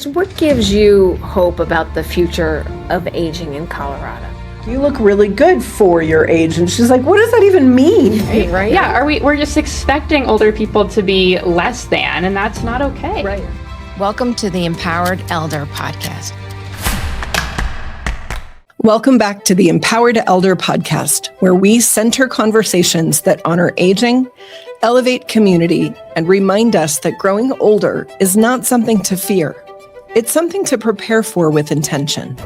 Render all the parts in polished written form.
First, what gives you hope about the future of aging in Colorado? You look really good for your age. And she's like, what does that even mean? Right? Yeah, we're just expecting older people to be less than, and that's not okay. Right. Welcome to the Empowered Elder Podcast. Welcome back to the Empowered Elder Podcast, where we center conversations that honor aging, elevate community, and remind us that growing older is not something to fear. It's something to prepare for with intention.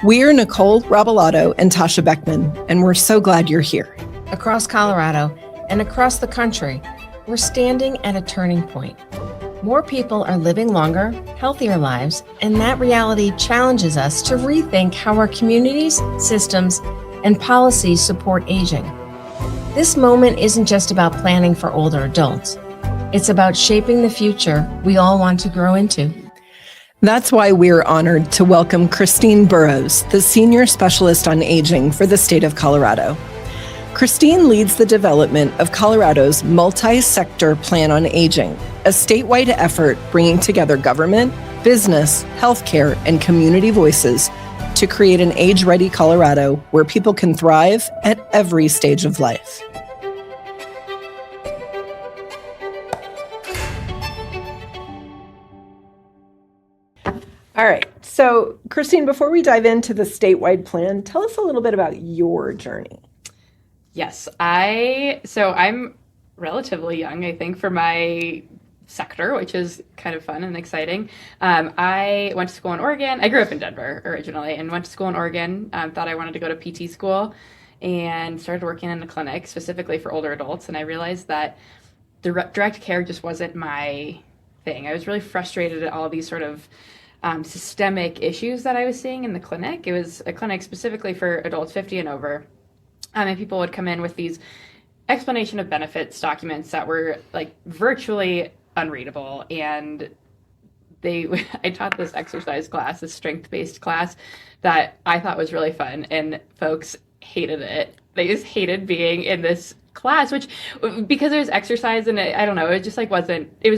We're Nicole Rabilato and Tasha Beckman, and we're so glad you're here. Across Colorado and across the country, we're standing at a turning point. More people are living longer, healthier lives, and that reality challenges us to rethink how our communities, systems, and policies support aging. This moment isn't just about planning for older adults. It's about shaping the future we all want to grow into. That's why we're honored to welcome Kristine Burrows, the Senior Specialist on Aging for the state of Colorado. Kristine leads the development of Colorado's multi-sector plan on aging, a statewide effort bringing together government, business, healthcare, and community voices to create an age-ready Colorado where people can thrive at every stage of life. All right. So, Kristine, before we dive into the statewide plan, tell us a little bit about your journey. Yes, I'm relatively young, I think, for my sector, which is kind of fun and exciting. I went to school in Oregon. I grew up in Denver originally and went to school in Oregon. Thought I wanted to go to PT school and started working in a clinic specifically for older adults. And I realized that direct care just wasn't my thing. I was really frustrated at all these sort of systemic issues that I was seeing in the clinic. It was a clinic specifically for adults 50 and over. And people would come in with these explanation of benefits documents that were like virtually unreadable. And I taught this exercise class, this strength-based class that I thought was really fun. And folks hated it. They just hated being in this class, which because there was exercise and I don't know, it just like wasn't, it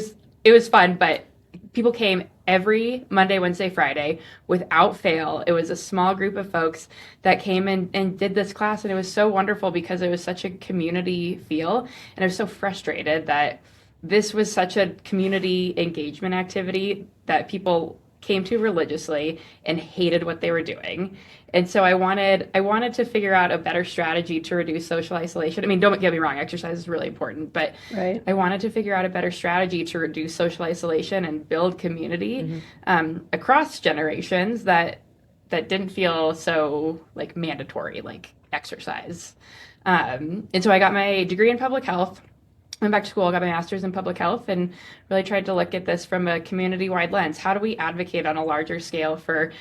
was fun, but people came every Monday, Wednesday, Friday without fail. It was a small group of folks that came in and did this class. And it was so wonderful because it was such a community feel. And I was so frustrated that this was such a community engagement activity that people came to religiously and hated what they were doing. And so I wanted to figure out a better strategy to reduce social isolation. I mean, don't get me wrong, exercise is really important, but right. I wanted to figure out a better strategy to reduce social isolation and build community across generations that didn't feel so like mandatory, like exercise. And so I got my degree in public health. Went back to school, got my master's in public health, and really tried to look at this from a community-wide lens. How do we advocate on a larger scale for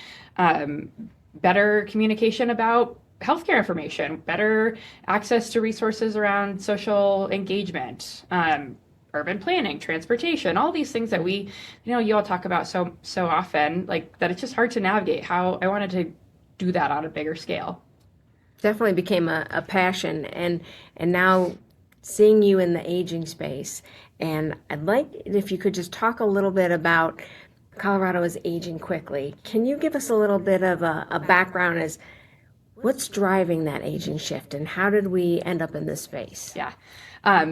better communication about healthcare information, better access to resources around social engagement, urban planning, transportation, all these things that you all talk about so often, like that it's just hard to navigate. How I wanted to do that on a bigger scale. Definitely became a passion, and now seeing you in the aging space. And I'd like if you could just talk a little bit about Colorado is aging quickly. Can you give us a little bit of a background as what's driving that aging shift and how did we end up in this space? Yeah.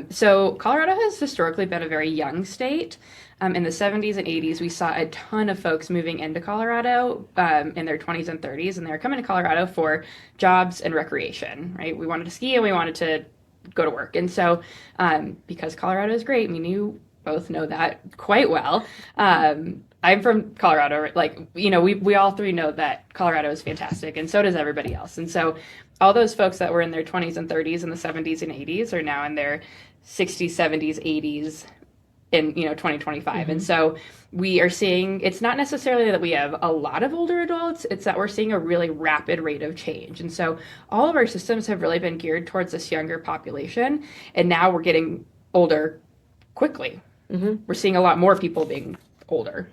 So Colorado has historically been a very young state. In the 70s and 80s, we saw a ton of folks moving into Colorado in their 20s and 30s, and they were coming to Colorado for jobs and recreation, right? We wanted to ski and we wanted to go to work. And so because Colorado is great, I mean, you both know that quite well. I'm from Colorado, we all three know that Colorado is fantastic, and so does everybody else. And so all those folks that were in their 20s and 30s in the 70s and 80s are now in their 60s, 70s, 80s in 2025. Mm-hmm. And so we are seeing, it's not necessarily that we have a lot of older adults, it's that we're seeing a really rapid rate of change. And so all of our systems have really been geared towards this younger population, and now we're getting older quickly. Mm-hmm. We're seeing a lot more people being older.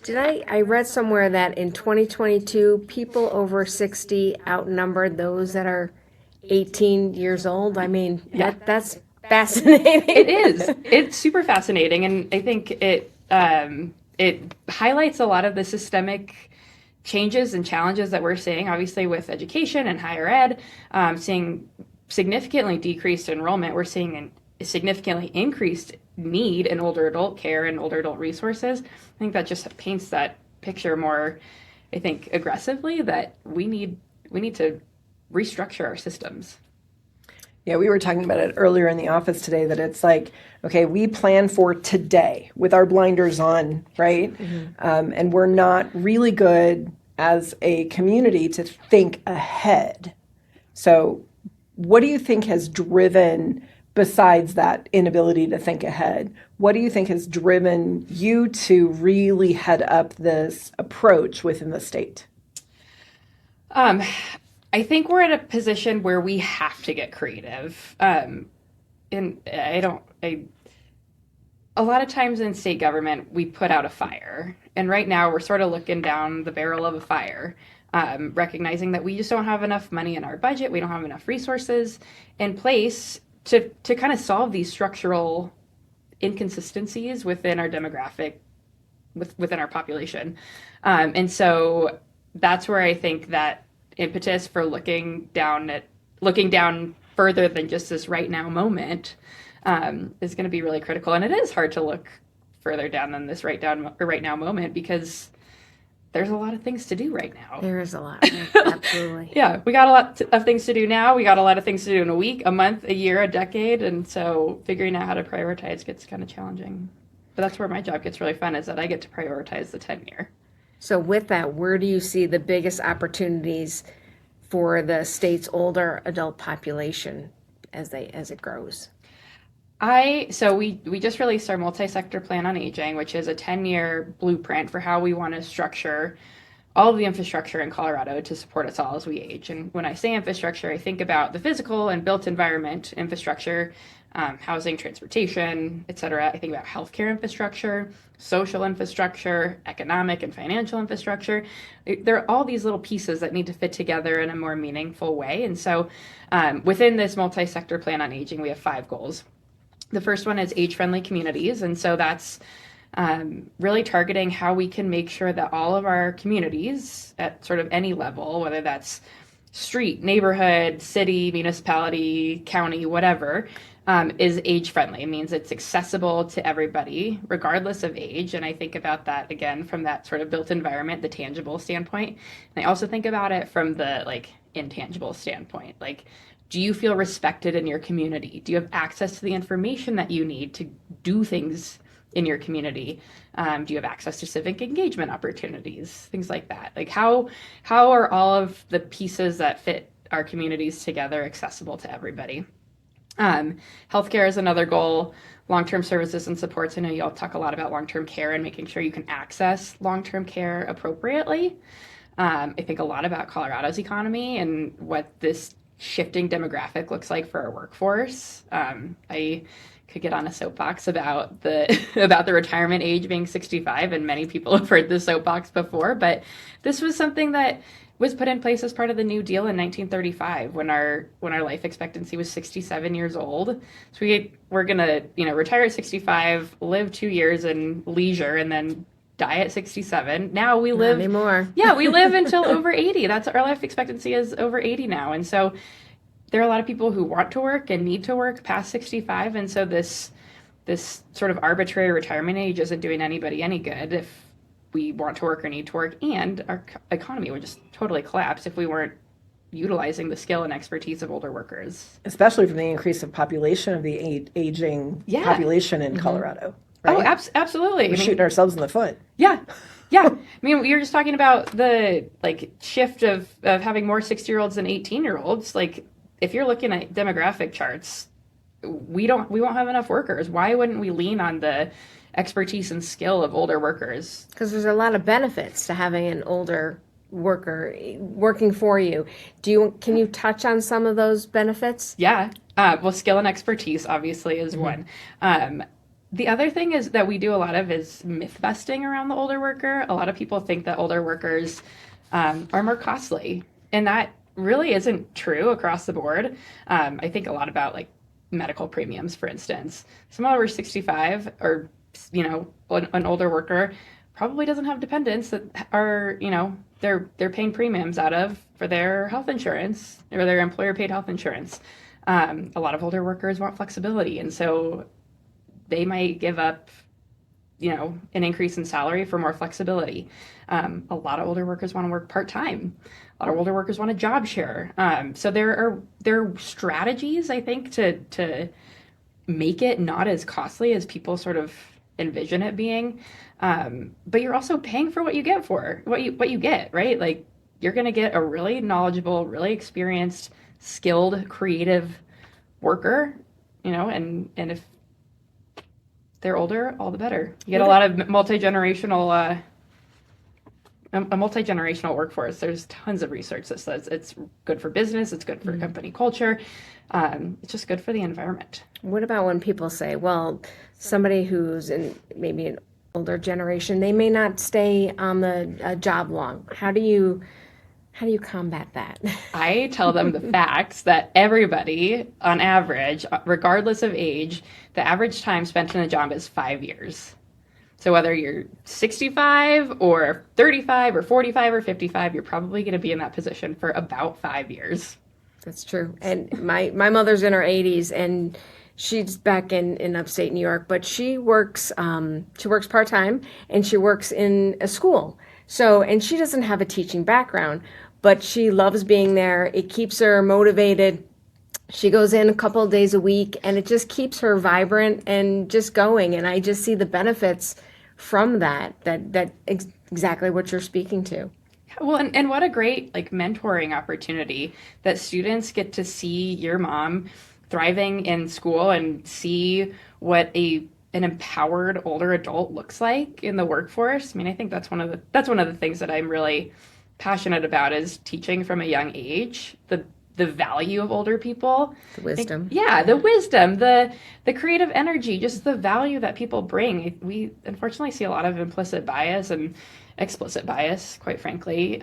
I read somewhere that in 2022, people over 60 outnumbered those that are 18 years old. I mean, that's fascinating. It is. It's super fascinating. And I think it it highlights a lot of the systemic changes and challenges that we're seeing, obviously with education and higher ed, seeing significantly decreased enrollment. We're seeing a significantly increased need in older adult care and older adult resources. I think that just paints that picture more, I think, aggressively, that we need to restructure our systems. Yeah, we were talking about it earlier in the office today, that it's like, okay, we plan for today with our blinders on, right? And we're not really good as a community to think ahead. So what do you think has driven, besides that inability to think ahead, what do you think has driven you to really head up this approach within the state? I think we're at a position where we have to get creative. And a lot of times in state government, we put out a fire. And right now we're sort of looking down the barrel of a fire, recognizing that we just don't have enough money in our budget. We don't have enough resources in place to kind of solve these structural inconsistencies within our demographic, within our population. And so that's where I think that impetus for looking down further than just this right now moment is going to be really critical. And it is hard to look further down than this right now moment, because there's a lot of things to do right now. There is a lot. Absolutely. Yeah, we got a lot of things to do now. We got a lot of things to do in a week, a month, a year, a decade. And so figuring out how to prioritize gets kind of challenging. But that's where my job gets really fun, is that I get to prioritize the 10-year. So with that, where do you see the biggest opportunities for the state's older adult population as it grows? So we just released our multi-sector plan on aging, which is a 10-year blueprint for how we want to structure all of the infrastructure in Colorado to support us all as we age. And when I say infrastructure, I think about the physical and built environment infrastructure, housing, transportation, et cetera. I think about healthcare infrastructure, social infrastructure, economic and financial infrastructure. There are all these little pieces that need to fit together in a more meaningful way. And so within this multi-sector plan on aging, we have 5 goals. The first one is age-friendly communities. And so that's really targeting how we can make sure that all of our communities at sort of any level, whether that's street, neighborhood, city, municipality, county, whatever, is age-friendly. It means it's accessible to everybody, regardless of age. And I think about that, again, from that sort of built environment, the tangible standpoint. And I also think about it from the intangible standpoint. Do you feel respected in your community? Do you have access to the information that you need to do things in your community? Do you have access to civic engagement opportunities? Things like that. How are all of the pieces that fit our communities together accessible to everybody? Healthcare is another goal. Long-term services and supports. I know you all talk a lot about long-term care and making sure you can access long-term care appropriately. I think a lot about Colorado's economy and what this shifting demographic looks like for our workforce. I could get on a soapbox about the retirement age being 65, and many people have heard the soapbox before, but this was something that was put in place as part of the New Deal in 1935 when our life expectancy was 67 years old. So we're gonna retire at 65, live 2 years in leisure, and then die at 67. Now we live Not anymore. Yeah, we live until over 80. That's our life expectancy is over 80 now. And so there are a lot of people who want to work and need to work past 65. And so this sort of arbitrary retirement age isn't doing anybody any good if we want to work or need to work. And our economy would just totally collapse if we weren't utilizing the skill and expertise of older workers. Especially from the increase of population of the aging population in Colorado. Right? Oh, absolutely. We're shooting ourselves in the foot. Yeah. I mean, we were just talking about the shift of having more 60-year-olds than 18-year-olds. If you're looking at demographic charts, we won't have enough workers. Why wouldn't we lean on the expertise and skill of older workers? Because there's a lot of benefits to having an older worker working for you. Can you touch on some of those benefits? Yeah. Well, skill and expertise obviously is one. The other thing is that we do a lot of is myth busting around the older worker. A lot of people think that older workers are more costly, and that really isn't true across the board. I think a lot about medical premiums, for instance. Someone over 65 or an older worker probably doesn't have dependents that are, they're paying premiums out of for their health insurance or their employer paid health insurance. A lot of older workers want flexibility, and so they might give up, an increase in salary for more flexibility. A lot of older workers want to work part-time. A lot of older workers want a job share. So there are strategies, I think, to make it not as costly as people sort of envision it being. But you're also paying for what you get what you get, right? Like, you're going to get a really knowledgeable, really experienced, skilled, creative worker, and if they're older, all the better. You get a lot of multi-generational workforce. There's tons of research that says it's good for business, it's good for company culture, it's just good for the environment. What about when people say, well, somebody who's in maybe an older generation, they may not stay on the job long. How do you combat that? I tell them the facts that everybody, on average, regardless of age, the average time spent in a job is 5 years. So whether you're 65 or 35 or 45 or 55, you're probably going to be in that position for about 5 years. That's true. And my mother's in her 80s, and she's back in upstate New York, but she works part-time, and she works in a school. So, and she doesn't have a teaching background, but she loves being there. It keeps her motivated. She goes in a couple of days a week, and it just keeps her vibrant and just going. And I just see the benefits from that exactly what you're speaking to. Well, and what a great mentoring opportunity that students get to see your mom thriving in school and see what an empowered older adult looks like in the workforce. I mean, I think that's one of the things that I'm really passionate about, is teaching from a young age the value of older people. The wisdom. The wisdom, the creative energy, just the value that people bring. We unfortunately see a lot of implicit bias and explicit bias, quite frankly,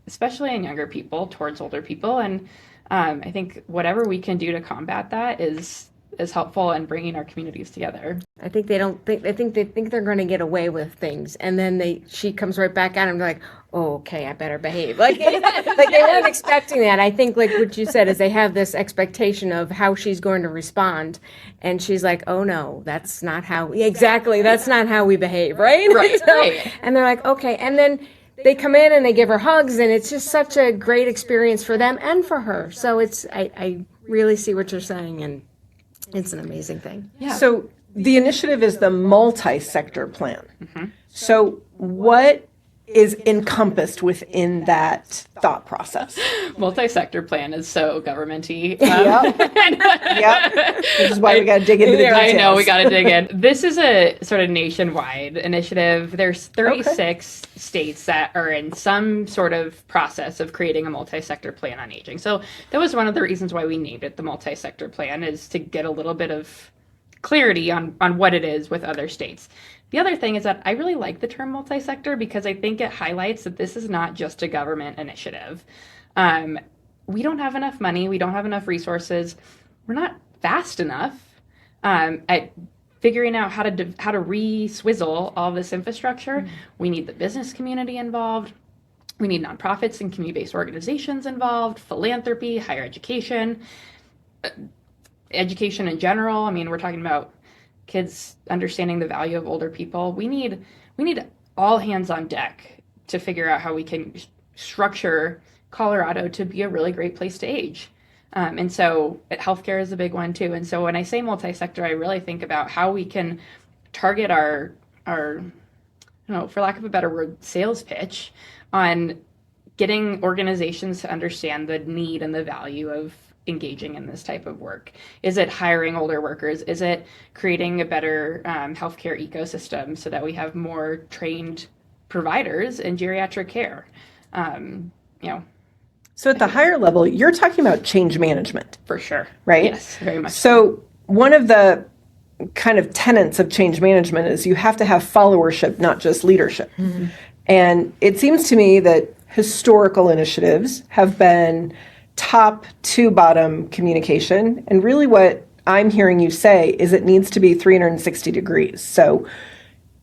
especially in younger people towards older people. And I think whatever we can do to combat that is helpful in bringing our communities together. I think they think they're going to get away with things, and then she comes right back at them like, oh, okay, I better behave. Like they weren't expecting that. I think like what you said is they have this expectation of how she's going to respond, and she's like, oh no, that's not how we behave, right? Right. Right. And they're like, okay, and then they come in and they give her hugs, and it's just such a great experience for them and for her. So I really see what you're saying, and it's an amazing thing. Yeah. So the initiative is the multi-sector plan. Mm-hmm. So what is encompassed within that thought process? Multi-sector plan is so government-y. Yep. Which is why we got to dig into the details. I know, we got to dig in. This is a sort of nationwide initiative. There's 36 states that are in some sort of process of creating a multi-sector plan on aging. So that was one of the reasons why we named it the multi-sector plan, is to get a little bit of clarity on what it is with other states. The other thing is that I really like the term multi-sector because I think it highlights that this is not just a government initiative. We don't have enough money. We don't have enough resources. We're not fast enough at figuring out how to re-swizzle all this infrastructure. Mm-hmm. We need the business community involved. We need nonprofits and community-based organizations involved, philanthropy, higher education, education in general. I mean, we're talking about kids understanding the value of older people. We need all hands on deck to figure out how we can structure Colorado to be a really great place to age. And so healthcare is a big one too. And so when I say multi-sector, I really think about how we can target our for lack of a better word, sales pitch on getting organizations to understand the need and the value of engaging in this type of work. Is it hiring older workers? Is it creating a better healthcare ecosystem so that we have more trained providers in geriatric care? So at the higher level, you're talking about change management. For sure. Right? Yes, very much. So one of the kind of tenets of change management is you have to have followership, not just leadership. Mm-hmm. And it seems to me that historical initiatives have been top to bottom communication. And really what I'm hearing you say is it needs to be 360 degrees. So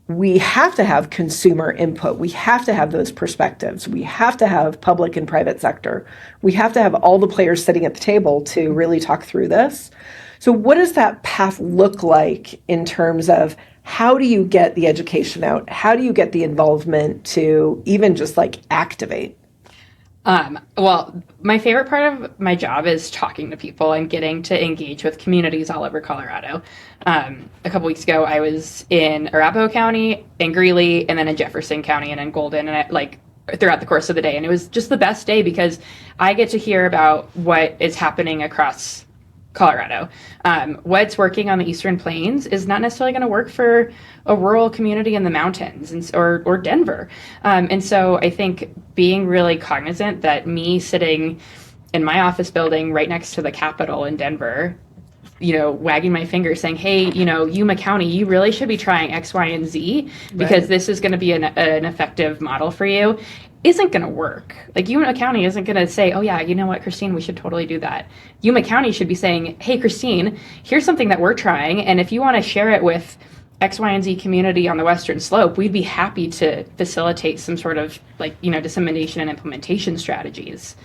we have to have consumer input. We have to have those perspectives. We have to have public and private sector. We have to have all the players sitting at the table to really talk through this. So what does that path look like in terms of how do you get the education out? How do you get the involvement to even just like activate? Well, my favorite part of my job is talking to people and getting to engage with communities all over Colorado. A couple weeks ago, I was in Arapahoe County, in Greeley, and then in Jefferson County and in Golden, and throughout the course of the day. And it was just the best day because I get to hear about what is happening across Colorado. What's working on the Eastern Plains is not necessarily going to work for a rural community in the mountains or Denver. And so I think being really cognizant that me sitting in my office building right next to the Capitol in Denver, wagging my finger saying, hey, Yuma County, you really should be trying X, Y, and Z because this is going to be an effective model for you, isn't going to work. Like Yuma County isn't going to say, oh yeah, you know what, Kristine, we should totally do that. Yuma County should be saying, hey, Kristine, here's something that we're trying. And if you want to share it with X, Y, and Z community on the Western Slope, we'd be happy to facilitate some sort of dissemination and implementation strategies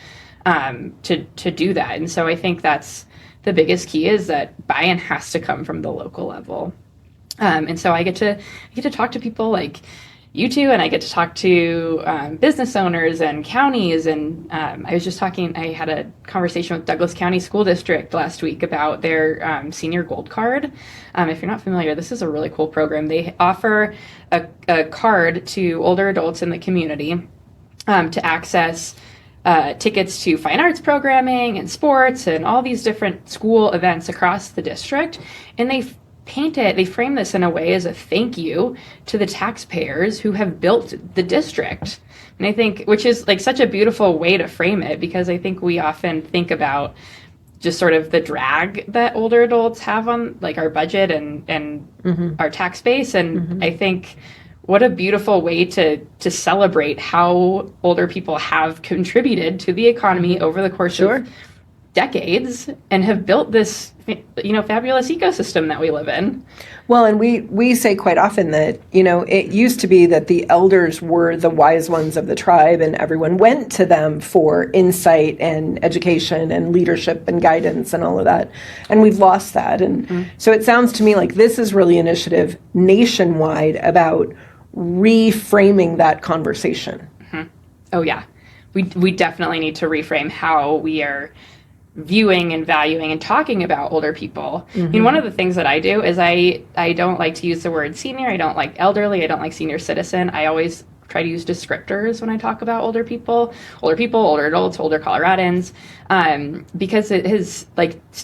to do that. And so I think that's the biggest key is that buy-in has to come from the local level. And so I get to talk to people like you two, and I get to talk to business owners and counties. And I had a conversation with Douglas County School District last week about their senior gold card. If you're not familiar, this is a really cool program. They offer a card to older adults in the community to access tickets to fine arts programming and sports and all these different school events across the district. And they frame this in a way as a thank you to the taxpayers who have built the district. And I think, which is like such a beautiful way to frame it, because I think we often think about just sort of the drag that older adults have on like our budget and our tax base. And I think what a beautiful way to celebrate how older people have contributed to the economy over the course of decades and have built this, fabulous ecosystem that we live in. Well, and we say quite often that, it used to be that the elders were the wise ones of the tribe and everyone went to them for insight and education and leadership and guidance and all of that. And we've lost that. And so it sounds to me like this is really an initiative nationwide about reframing that conversation. Oh, yeah. We definitely need to reframe how we are viewing and valuing and talking about older people. I mean, one of the things that I do is I don't like to use the word senior. I don't like elderly. I don't like senior citizen. I always try to use descriptors when I talk about older people, older adults, older Coloradans, because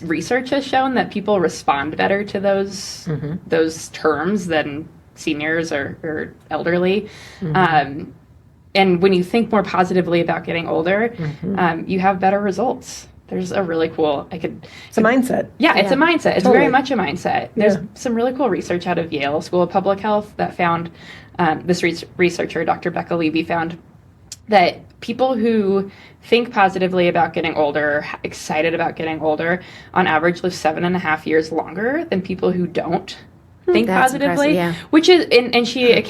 research has shown that people respond better to those terms than seniors or elderly. And when you think more positively about getting older, you have better results. There's a really cool, It's a mindset. Yeah, it's a mindset. It's very much a mindset. There's Yeah. some really cool research out of Yale School of Public Health that found, this researcher, Dr. Becca Levy, found that people who think positively about getting older, excited about getting older, on average live 7.5 years longer than people who don't think That's positively. impressive, yeah. Which is, and she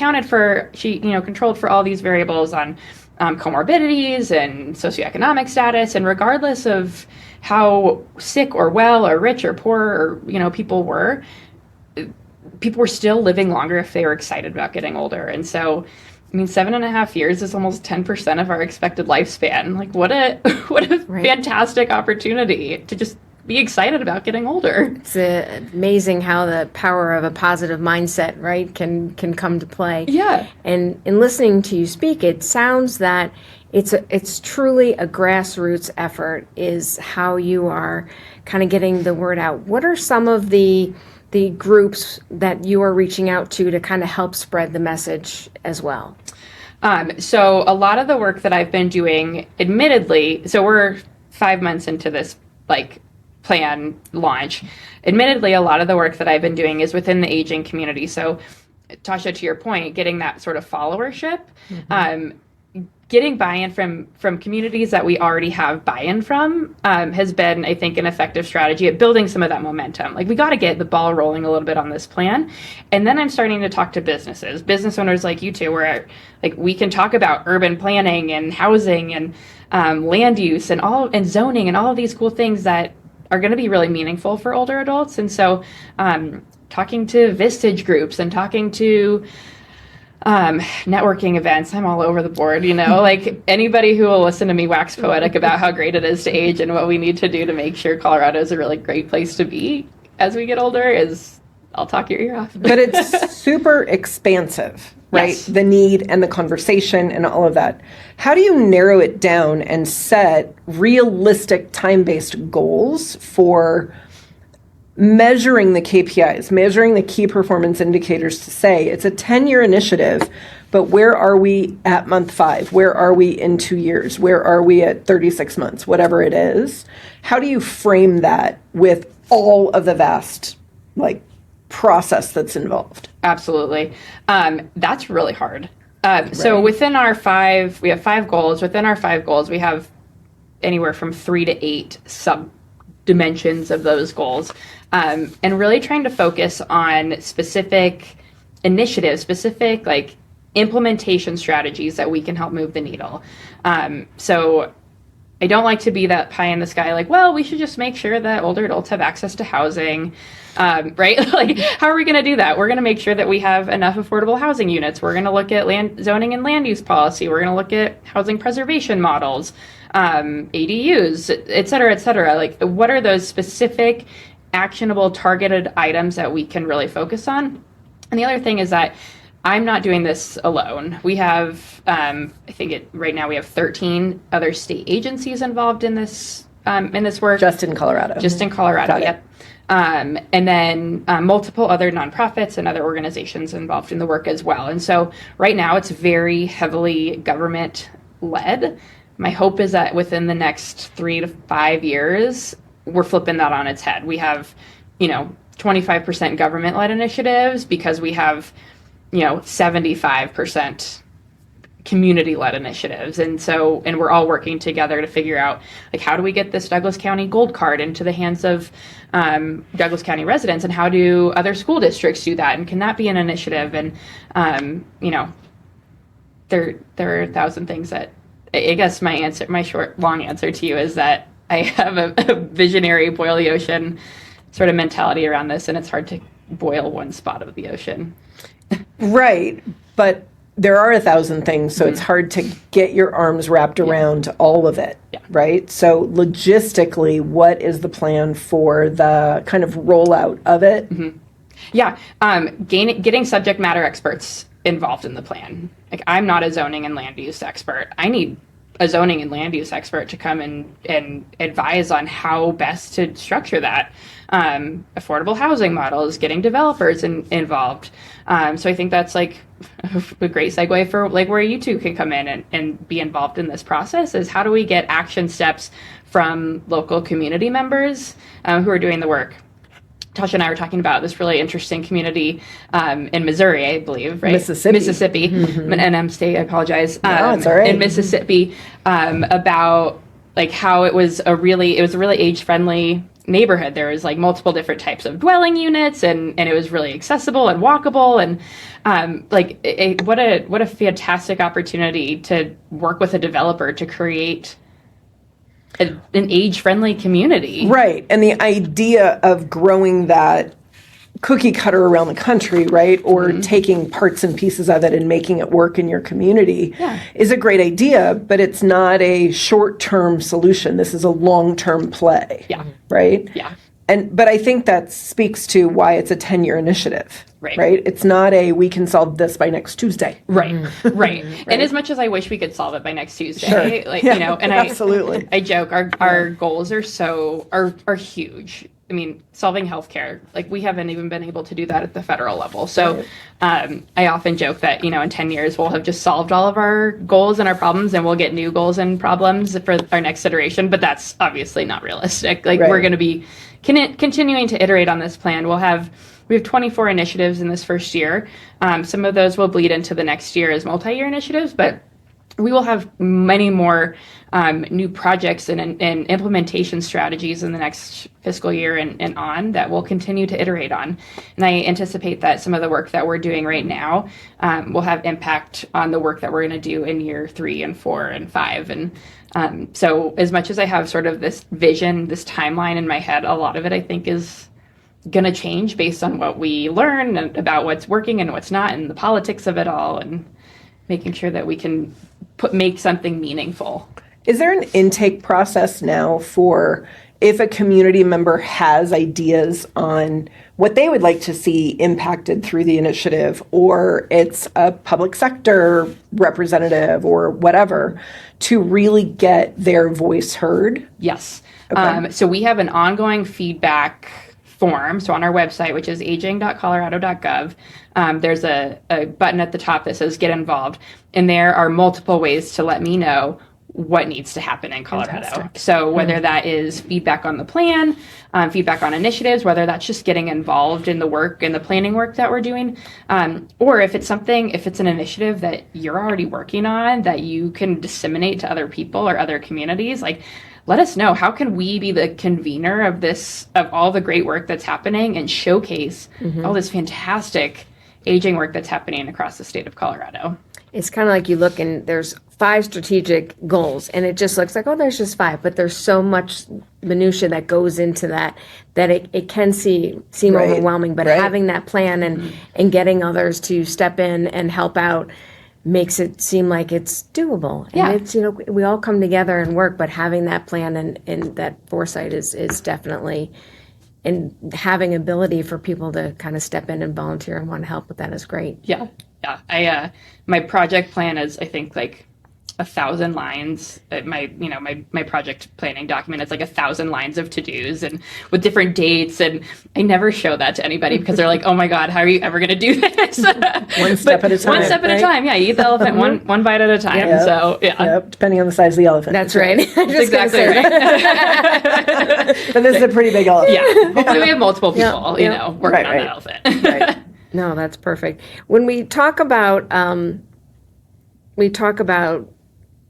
controlled for all these variables on comorbidities and socioeconomic status, and regardless of how sick or well or rich or poor or people were still living longer if they were excited about getting older. And so, 7.5 years is almost 10% of our expected lifespan. Like, what a fantastic opportunity to just be excited about getting older. It's amazing how the power of a positive mindset, right, can come to play. Yeah. And in listening to you speak, it sounds that it's truly a grassroots effort is how you are kind of getting the word out. What are some of the groups that you are reaching out to kind of help spread the message as well? So a lot of the work that I've been doing, admittedly, so we're 5 months into this plan launch. Admittedly, a lot of the work that I've been doing is within the aging community. So, Tasha, to your point, getting that sort of followership, getting buy-in from communities that we already have buy-in from has been, I think, an effective strategy at building some of that momentum. Like, we got to get the ball rolling a little bit on this plan. And then I'm starting to talk to business owners like you two, where like we can talk about urban planning and housing and land use and zoning and all of these cool things that are going to be really meaningful for older adults. And so talking to Vistage groups and talking to networking events. I'm all over the board, like anybody who will listen to me wax poetic about how great it is to age and what we need to do to make sure Colorado is a really great place to be as we get older I'll talk your ear off. But it's super expansive, right? Yes. The need and the conversation and all of that. How do you narrow it down and set realistic time-based goals for measuring the KPIs, measuring the key performance indicators to say it's a 10-year initiative, but where are we at month 5? Where are we in 2 years? Where are we at 36 months? Whatever it is. How do you frame that with all of the vast, process that's involved? Absolutely. That's really hard. So within our we have 5 goals. Within our 5 goals, we have anywhere from 3 to 8 sub-dimensions of those goals. And really trying to focus on specific initiatives, specific implementation strategies that we can help move the needle. So I don't like to be that pie in the sky, we should just make sure that older adults have access to housing, right? How are we going to do that? We're going to make sure that we have enough affordable housing units. We're going to look at land zoning and land use policy. We're going to look at housing preservation models, ADUs, et cetera, et cetera. What are those specific, actionable, targeted items that we can really focus on? And the other thing is that I'm not doing this alone. We have, right now we have 13 other state agencies involved in this work. Just in Colorado. Just in Colorado, yep. And then multiple other nonprofits and other organizations involved in the work as well. And so right now it's very heavily government-led. My hope is that within the next 3 to 5 years, we're flipping that on its head. We have, 25% government-led initiatives because we have 75% community-led initiatives. And we're all working together to figure out, how do we get this Douglas County Gold Card into the hands of Douglas County residents, and how do other school districts do that? And can that be an initiative? And, there are 1,000 things that, I guess my long answer to you is that I have a visionary boil the ocean sort of mentality around this, and it's hard to boil one spot of the ocean. Right. But there are 1,000 things, so it's hard to get your arms wrapped around all of it, right? So logistically, what is the plan for the kind of rollout of it? Mm-hmm. Yeah. Getting subject matter experts involved in the plan. I'm not a zoning and land use expert. I need a zoning and land use expert to come and advise on how best to structure that. Affordable housing models, getting developers involved. So I think that's a great segue for where you two can come in and be involved in this process, is how do we get action steps from local community members who are doing the work. Tasha and I were talking about this really interesting community in Missouri, I believe, right? Mississippi. Mm-hmm. And I'm state, I apologize. No, it's all right. In Mississippi, about how it was a really age-friendly neighborhood. There was multiple different types of dwelling units, and it was really accessible and walkable, and what a fantastic opportunity to work with a developer to create an age-friendly community. Right. And the idea of growing that cookie cutter around the country, right? Or taking parts and pieces of it and making it work in your community is a great idea, but it's not a short-term solution. This is a long-term play. Yeah. Right? Yeah. But I think that speaks to why it's a 10-year initiative. Right? It's not we can solve this by next Tuesday. Right. And as much as I wish we could solve it by next Tuesday, and absolutely. I joke, our goals are huge. I mean, solving healthcare, we haven't even been able to do that at the federal level. So I often joke that, in 10 years, we'll have just solved all of our goals and our problems, and we'll get new goals and problems for our next iteration. But that's obviously not realistic. We're going to be continuing to iterate on this plan. We have 24 initiatives in this first year. Some of those will bleed into the next year as multi-year initiatives, but we will have many more new projects and implementation strategies in the next fiscal year and on that we'll continue to iterate on. And I anticipate that some of the work that we're doing right now will have impact on the work that we're going to do in year 3 and 4 and 5. And so as much as I have sort of this vision, this timeline in my head, a lot of it I think is going to change based on what we learn about what's working and what's not and the politics of it all, and making sure that we can make something meaningful. Is there an intake process now for if a community member has ideas on what they would like to see impacted through the initiative, or it's a public sector representative or whatever, to really get their voice heard? Yes. Okay. So we have an ongoing feedback form. So on our website, which is aging.colorado.gov, there's a button at the top that says get involved. And there are multiple ways to let me know what needs to happen in Colorado. Fantastic. So whether that is feedback on the plan, feedback on initiatives, whether that's just getting involved in the work and the planning work that we're doing, or if it's an initiative that you're already working on that you can disseminate to other people or other communities, like, let us know. How can we be the convener of all the great work that's happening and showcase all this fantastic aging work that's happening across the state of Colorado? It's kind of like you look and there's 5 strategic goals and it just looks like, oh, there's just 5, but there's so much minutia that goes into that it can seem Right. overwhelming, but Right. having that plan and getting others to step in and help out makes it seem like it's doable. And Yeah. it's, we all come together and work, but having that plan and that foresight is definitely, and having ability for people to kind of step in and volunteer and want to help with that is great. Yeah. My project plan is, I think, like 1,000 lines. My project planning document is like 1,000 lines of to-dos and with different dates, and I never show that to anybody because they're like, oh my God, how are you ever going to do this? One step at a time. One step at a time. Yeah, you eat the elephant one bite at a time. Yep. So yeah. Yep, depending on the size of the elephant. That's right. That's exactly right. But this is a pretty big elephant. Yeah. Hopefully we have multiple people, Yeah. working Right, on right. that elephant. Right. No, that's perfect. When we talk about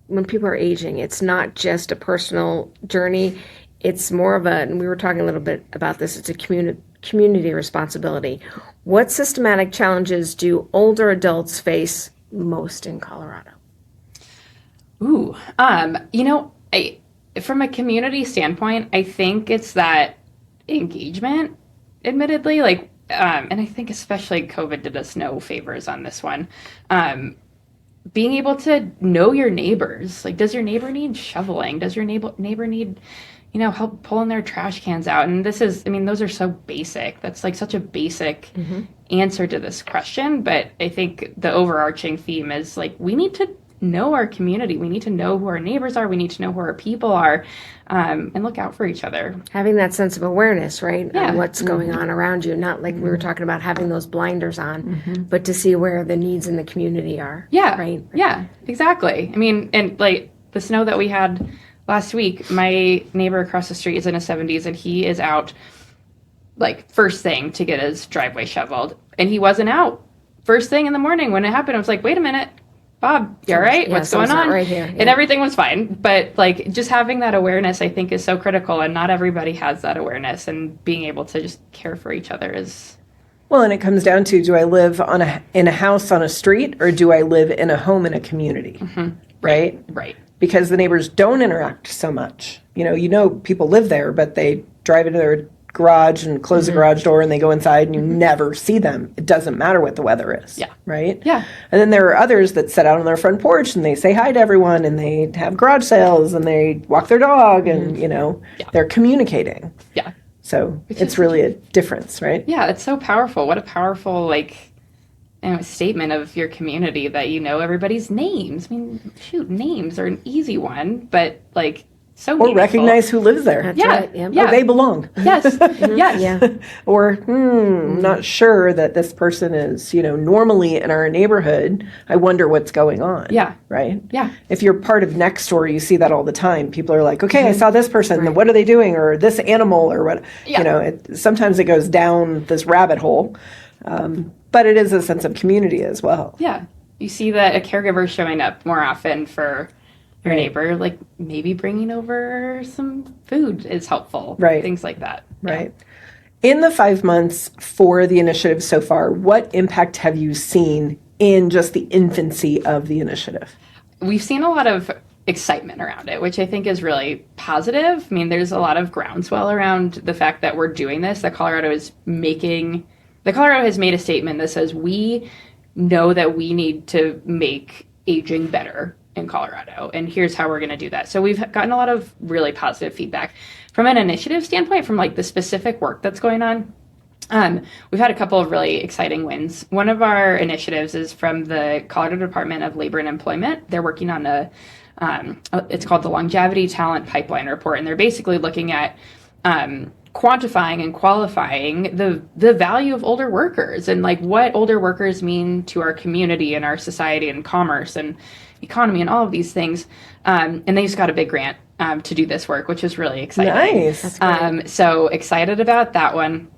when people are aging, it's not just a personal journey. It's more of and we were talking a little bit about this, it's a community responsibility. What systematic challenges do older adults face most in Colorado? Ooh, from a community standpoint, I think it's that engagement, admittedly, and I think especially COVID did us no favors on this one. Being able to know your neighbors, like, does your neighbor need shoveling? Does your neighbor need, help pulling their trash cans out? And those are so basic. That's like such a basic answer to this question. But I think the overarching theme is like, we need to know our community. We need to know who our neighbors are. We need to know who our people are, and look out for each other. Having that sense of awareness, right? Yeah. On what's going on around you. Not like we were talking about having those blinders on, but to see where the needs in the community are. Yeah. Right. Yeah, exactly. And like the snow that we had last week, my neighbor across the street is in his 70s and he is out like first thing to get his driveway shoveled. And he wasn't out first thing in the morning when it happened. I was like, wait a minute. Bob, you all right? Yeah, What's going not on? right here. Yeah. And everything was fine. But like just having that awareness, I think, is so critical. And not everybody has that awareness. And being able to just care for each other is. Well, and it comes down to, do I live in a house on a street, or do I live in a home in a community? Right? Right. Because the neighbors don't interact so much. People live there, but they drive into their garage and close the garage door and they go inside and you never see them. It doesn't matter what the weather is. Yeah. Right? Yeah. And then there are others that sit out on their front porch and they say hi to everyone and they have garage sales and they walk their dog and, they're communicating. Yeah. So it's really a difference, right? Yeah, it's so powerful. What a powerful, statement of your community that you know everybody's names. I mean, shoot, names are an easy one, but so Or meaningful. recognize who lives there. That's Yeah. right. Yeah. Oh, they belong. Yes. Yes. Yeah. Or, not sure that this person is, normally in our neighborhood. I wonder what's going on. Yeah. Right? Yeah. If you're part of next door, you see that all the time. People are like, okay, I saw this person. Then what are they doing? Or this animal or what? Yeah. Sometimes it goes down this rabbit hole. But it is a sense of community as well. Yeah. you see that a caregiver is showing up more often for your neighbor, like maybe bringing over some food is helpful. Right. Things like that. Right. In the 5 months for the initiative so far, what impact have you seen in just the infancy of the initiative? We've seen a lot of excitement around it, which I think is really positive. I mean, there's a lot of groundswell around the fact that we're doing this, that Colorado has made a statement that says we know that we need to make aging better in Colorado, and here's how we're going to do that. So we've gotten a lot of really positive feedback. From an initiative standpoint, from like the specific work that's going on, we've had a couple of really exciting wins. One of our initiatives is from the Colorado Department of Labor and Employment. They're working on it's called the Longevity Talent Pipeline Report, and they're basically looking at quantifying and qualifying the value of older workers and like what older workers mean to our community and our society and commerce and economy and all of these things. And they just got a big grant to do this work, which is really exciting. Nice. So excited about that one.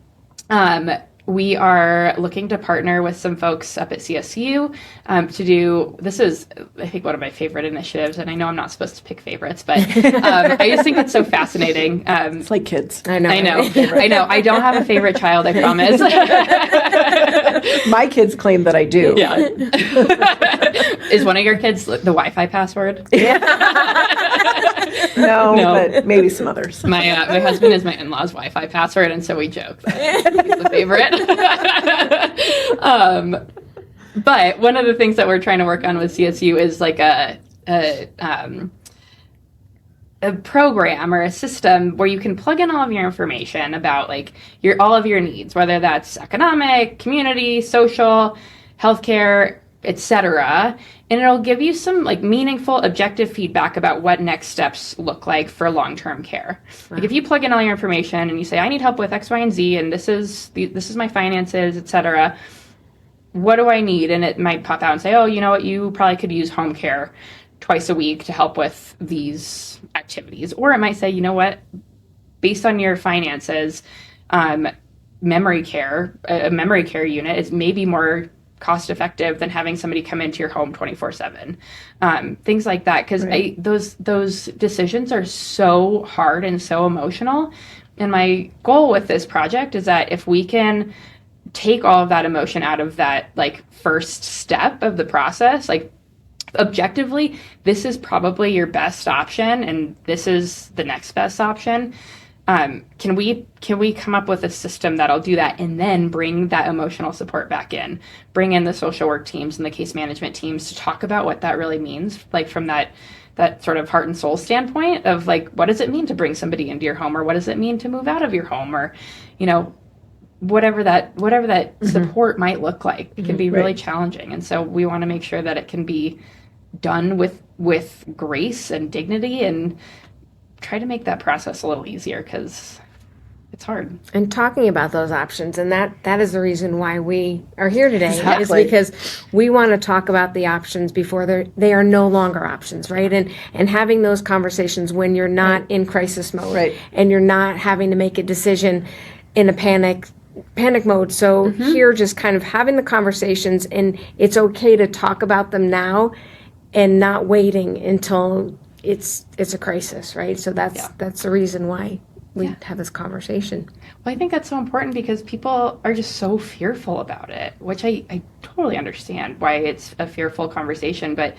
We are looking to partner with some folks up at CSU to do, this is, I think, one of my favorite initiatives, and I know I'm not supposed to pick favorites, but I just think it's so fascinating. It's like kids. I know. I don't have a favorite child, I promise. My kids claim that I do. Yeah. Is one of your kids the Wi-Fi password? No, but maybe some others. My husband is my in-laws' Wi-Fi password, and so we joke that he's the favorite. But one of the things that we're trying to work on with CSU is like a program or a system where you can plug in all of your information about like all of your needs, whether that's economic, community, social, healthcare, etc. And it'll give you some like meaningful, objective feedback about what next steps look like for long-term care. Wow. Like if you plug in all your information and you say, I need help with X, Y, and Z, and this is my finances, etc. What do I need? And it might pop out and say, oh, you know what, you probably could use home care twice a week to help with these activities. Or it might say, you know what, based on your finances, memory care, a memory care unit is maybe more cost effective than having somebody come into your home 24/7. Things like that, because right. those decisions are so hard and so emotional. And my goal with this project is that if we can take all of that emotion out of that like first step of the process, like objectively, this is probably your best option and this is the next best option. Can we come up with a system that'll do that and then bring that emotional support back in, bring in the social work teams and the case management teams to talk about what that really means, like from that sort of heart and soul standpoint of like, what does it mean to bring somebody into your home, or what does it mean to move out of your home, or, you know, whatever that mm-hmm. support might look like. It can be really challenging. And so we want to make sure that it can be done with grace and dignity, and try to make that process a little easier because it's hard. And talking about those options, and that is the reason why we are here today, exactly. is because we want to talk about the options before they are no longer options, right? And having those conversations when you're not in crisis mode, right. and you're not having to make a decision in a panic mode. So mm-hmm. here, just kind of having the conversations, and it's okay to talk about them now and not waiting until it's a crisis, right? So that's the reason why we have this conversation. Well, I think that's so important because people are just so fearful about it, which I totally understand why it's a fearful conversation, but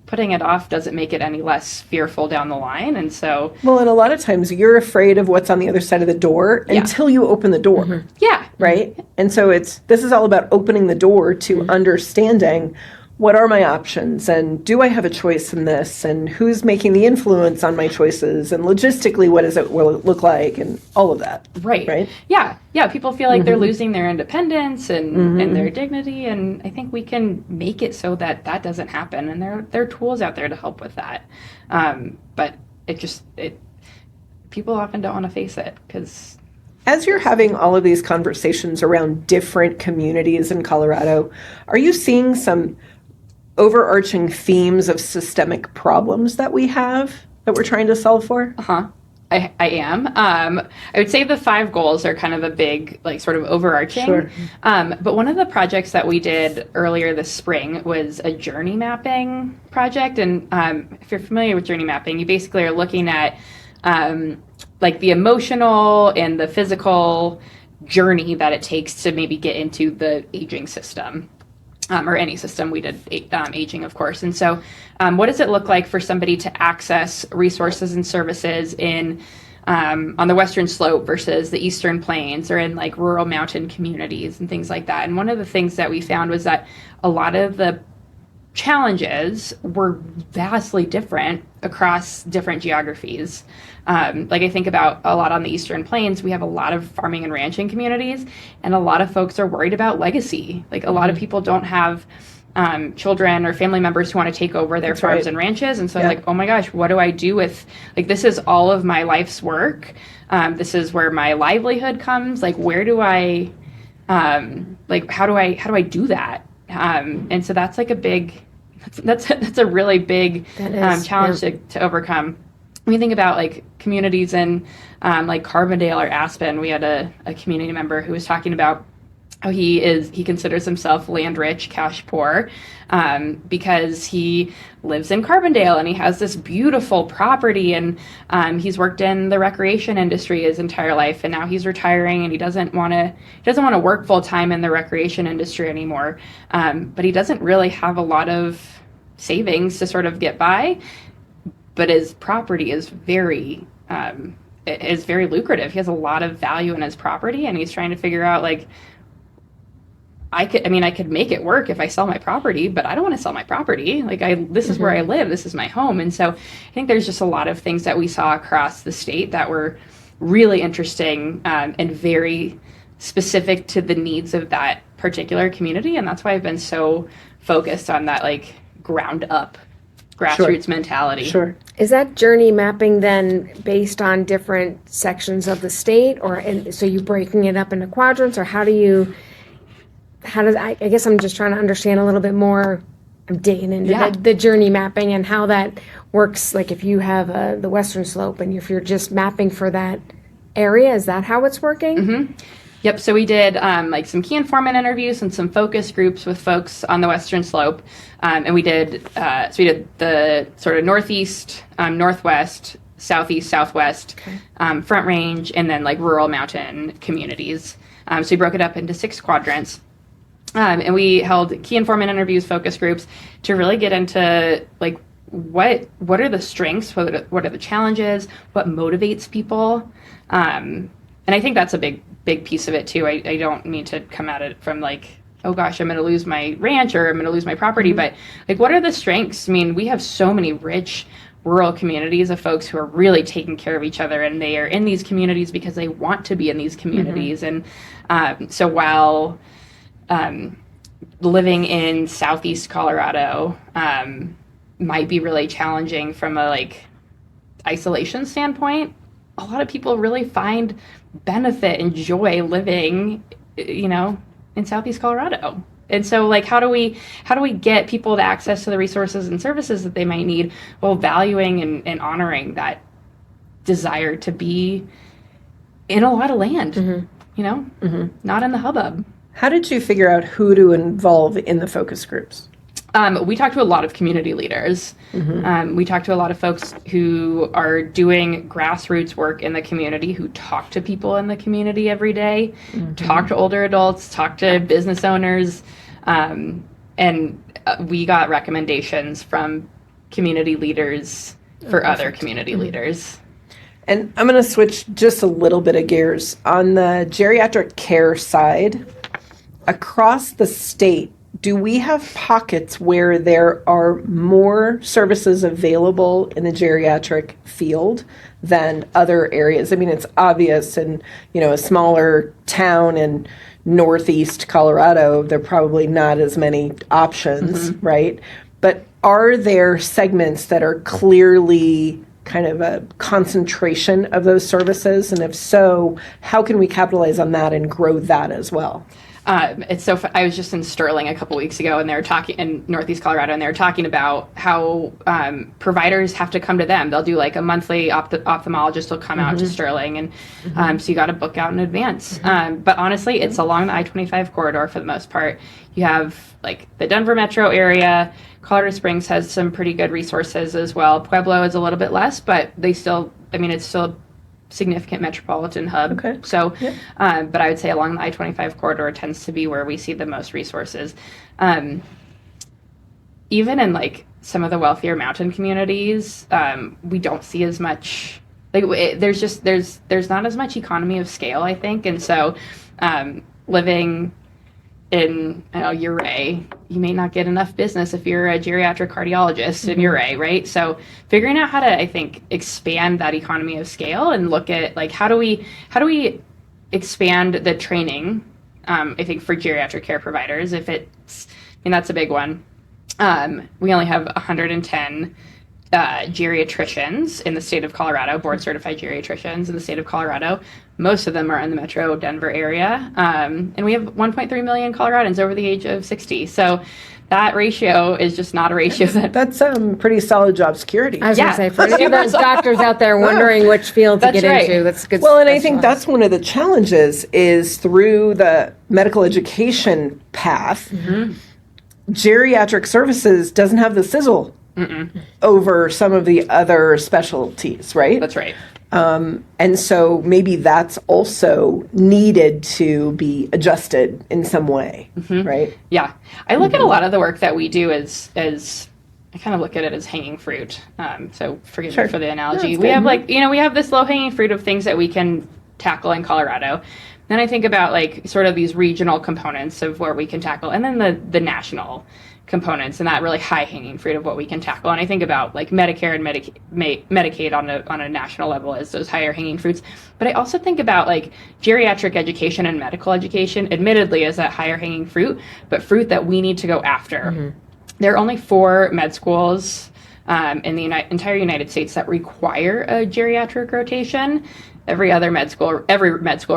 putting it off doesn't make it any less fearful down the line. And so, well, and a lot of times you're afraid of what's on the other side of the door until you open the door. Mm-hmm. Yeah. Right? And so this is all about opening the door to mm-hmm. understanding what are my options, and do I have a choice in this, and who's making the influence on my choices, and logistically what does it look like, and all of that. Right. Yeah. People feel like mm-hmm. they're losing their independence and, mm-hmm. and their dignity, and I think we can make it so that doesn't happen, and there are tools out there to help with that. But people often don't want to face it because. As you're having all of these conversations around different communities in Colorado, are you seeing some overarching themes of systemic problems that we have that we're trying to solve for? Uh-huh. I am. I would say the 5 goals are kind of a big, like, sort of overarching. Sure. But one of the projects that we did earlier this spring was a journey mapping project. And if you're familiar with journey mapping, you basically are looking at like the emotional and the physical journey that it takes to maybe get into the aging system. Or any system. We did aging, of course. And so what does it look like for somebody to access resources and services in on the Western Slope versus the Eastern Plains, or in like rural mountain communities and things like that? And one of the things that we found was that a lot of the challenges were vastly different across different geographies. Like I think about a lot on the Eastern Plains, we have a lot of farming and ranching communities, and a lot of folks are worried about legacy. Like a lot of people don't have children or family members who want to take over their farms and ranches. And so like, oh my gosh, what do I do with, like, this is all of my life's work. This is where my livelihood comes. Like, where do I, like, how do I do that? And so that's like a big, that's a really big challenge to overcome. When you think about like communities in like Carbondale or Aspen, we had a community member who was talking about how he considers himself land rich, cash poor, because he lives in Carbondale and he has this beautiful property, and he's worked in the recreation industry his entire life, and now he's retiring and he doesn't want to work full time in the recreation industry anymore, but he doesn't really have a lot of savings to sort of get by. But his property is very lucrative. He has a lot of value in his property, and he's trying to figure out, like, I could make it work if I sell my property, but I don't want to sell my property. Like, this is where I live. This is my home. And so I think there's just a lot of things that we saw across the state that were really interesting and very specific to the needs of that particular community. And that's why I've been so focused on that, like, ground up grassroots mentality. Sure. Is that journey mapping then based on different sections of the state, or so you breaking it up into quadrants, or I guess I'm just trying to understand a little bit more. I'm digging into the journey mapping and how that works. Like if you have the Western Slope and if you're just mapping for that area, is that how it's working? Mm-hmm. Yep. So we did like some key informant interviews and some focus groups with folks on the Western Slope, and we did the sort of northeast, northwest, southeast, southwest, Front Range, and then like rural mountain communities. So we broke it up into 6 quadrants, and we held key informant interviews, focus groups to really get into like what are the strengths, what are the challenges, what motivates people. And I think that's a big piece of it too. I don't mean to come at it from like, oh gosh, I'm going to lose my ranch or I'm going to lose my property, but like, what are the strengths? I mean, we have so many rich rural communities of folks who are really taking care of each other, and they are in these communities because they want to be in these communities. And so while living in Southeast Colorado might be really challenging from a like isolation standpoint, a lot of people really find benefit and joy living, in Southeast Colorado. And so like, how do we get people the access to the resources and services that they might need while valuing and honoring that desire to be in a lot of land, not in the hubbub. How did you figure out who to involve in the focus groups? We talked to a lot of community leaders. We talked to a lot of folks who are doing grassroots work in the community, who talk to people in the community every day, talk to older adults, talk to business owners. And we got recommendations from community leaders for other community leaders. And I'm going to switch just a little bit of gears. On the geriatric care side, across the state, do we have pockets where there are more services available in the geriatric field than other areas? I mean, it's obvious in, a smaller town in northeast Colorado, there are probably not as many options, right? But are there segments that are clearly kind of a concentration of those services? And if so, how can we capitalize on that and grow that as well? It's so. I was just in Sterling a couple weeks ago, and they were talking in Northeast Colorado, and they were talking about how providers have to come to them. They'll do like a monthly ophthalmologist will come out to Sterling, and so you got to book out in advance. But honestly, it's along the I-25 corridor for the most part. You have like the Denver metro area. Colorado Springs has some pretty good resources as well. Pueblo is a little bit less, but they still. I mean, it's still significant metropolitan hub. Okay. So, but I would say along the I-25 corridor tends to be where we see the most resources. Even in like some of the wealthier mountain communities, we don't see as much. Like there's not as much economy of scale, I think, and so living in Uray, you may not get enough business if you're a geriatric cardiologist in Uray, right? So figuring out how to, I think, expand that economy of scale and look at like how do we expand the training, I think, for geriatric care providers. That's a big one. We only have 110 geriatricians in the state of Colorado, board certified geriatricians in the state of Colorado. Most of them are in the metro Denver area. And we have 1.3 million Coloradans over the age of 60. So that ratio is just not a ratio That's pretty solid job security. I was going to say, for any of those doctors out there wondering which field to get into, that's good. Well, and I think that's one of the challenges is through the medical education path, geriatric services doesn't have the sizzle over some of the other specialties, right? That's right. And so maybe that's also needed to be adjusted in some way, right? Yeah. I look at a lot of the work that we do as I kind of look at it as hanging fruit. So forgive me for the analogy. We have we have this low hanging fruit of things that we can tackle in Colorado. Then I think about like sort of these regional components of where we can tackle, and then the national components and that really high-hanging fruit of what we can tackle. And I think about like Medicare and Medicaid on a national level as those higher-hanging fruits. But I also think about like geriatric education and medical education, admittedly, as that higher-hanging fruit, but fruit that we need to go after. There are only 4 med schools in the entire United States that require a geriatric rotation. Every med school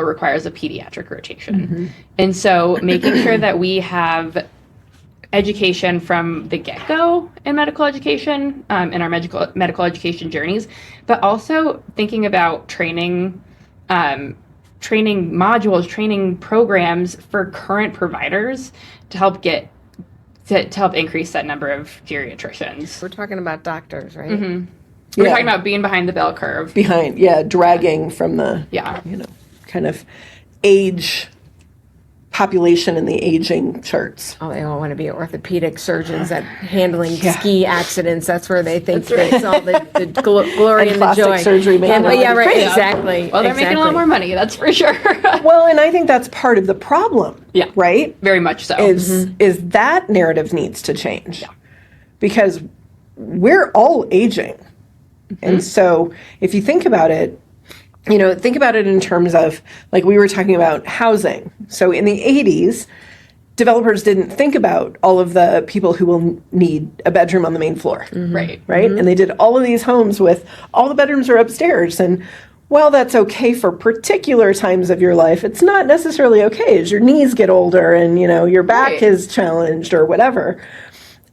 requires a pediatric rotation. And so making sure that we have education from the get-go in medical education, in our medical education journeys, but also thinking about training modules, training programs for current providers to help increase that number of geriatricians. We're talking about doctors, right? We're talking about being behind the bell curve. Dragging from the kind of age population in the aging charts. Oh, they all want to be orthopedic surgeons at handling ski accidents. That's where they think it's all the glory and the joy. Surgery, exactly. Well, they're making a lot more money, that's for sure. Well, and I think that's part of the problem. Yeah. Right? Very much so. Is that narrative needs to change. Yeah. Because we're all aging. And so if you think about it, think about it in terms of, like we were talking about housing. So in the 80s, developers didn't think about all of the people who will need a bedroom on the main floor. Right. And they did all of these homes with all the bedrooms are upstairs. And while that's okay for particular times of your life, it's not necessarily okay as your knees get older and, your back is challenged or whatever.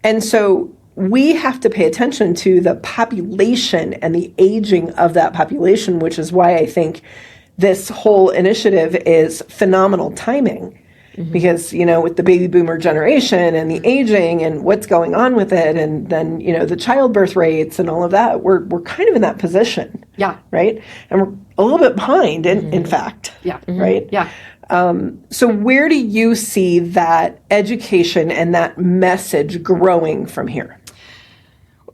And so we have to pay attention to the population and the aging of that population, which is why I think this whole initiative is phenomenal timing. Because, with the baby boomer generation and the aging and what's going on with it, and then, the childbirth rates and all of that, we're kind of in that position. Yeah. Right? And we're a little bit behind, in fact. Yeah. Right? Yeah. So where do you see that education and that message growing from here?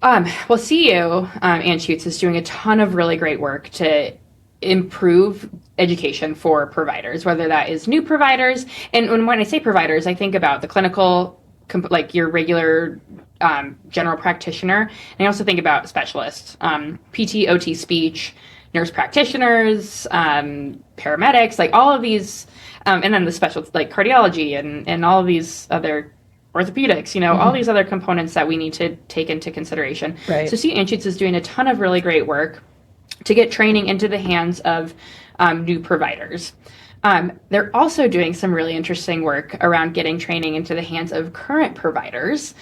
Well, CU, Ann Schutz, is doing a ton of really great work to improve education for providers, whether that is new providers. And when I say providers, I think about the clinical, like your regular general practitioner. And I also think about specialists, PT, OT, speech, nurse practitioners, paramedics, like all of these, and then the specialties like cardiology and all of these other orthopedics, all these other components that we need to take into consideration. Right. So Ann Schutz is doing a ton of really great work to get training into the hands of new providers. They're also doing some really interesting work around getting training into the hands of current providers.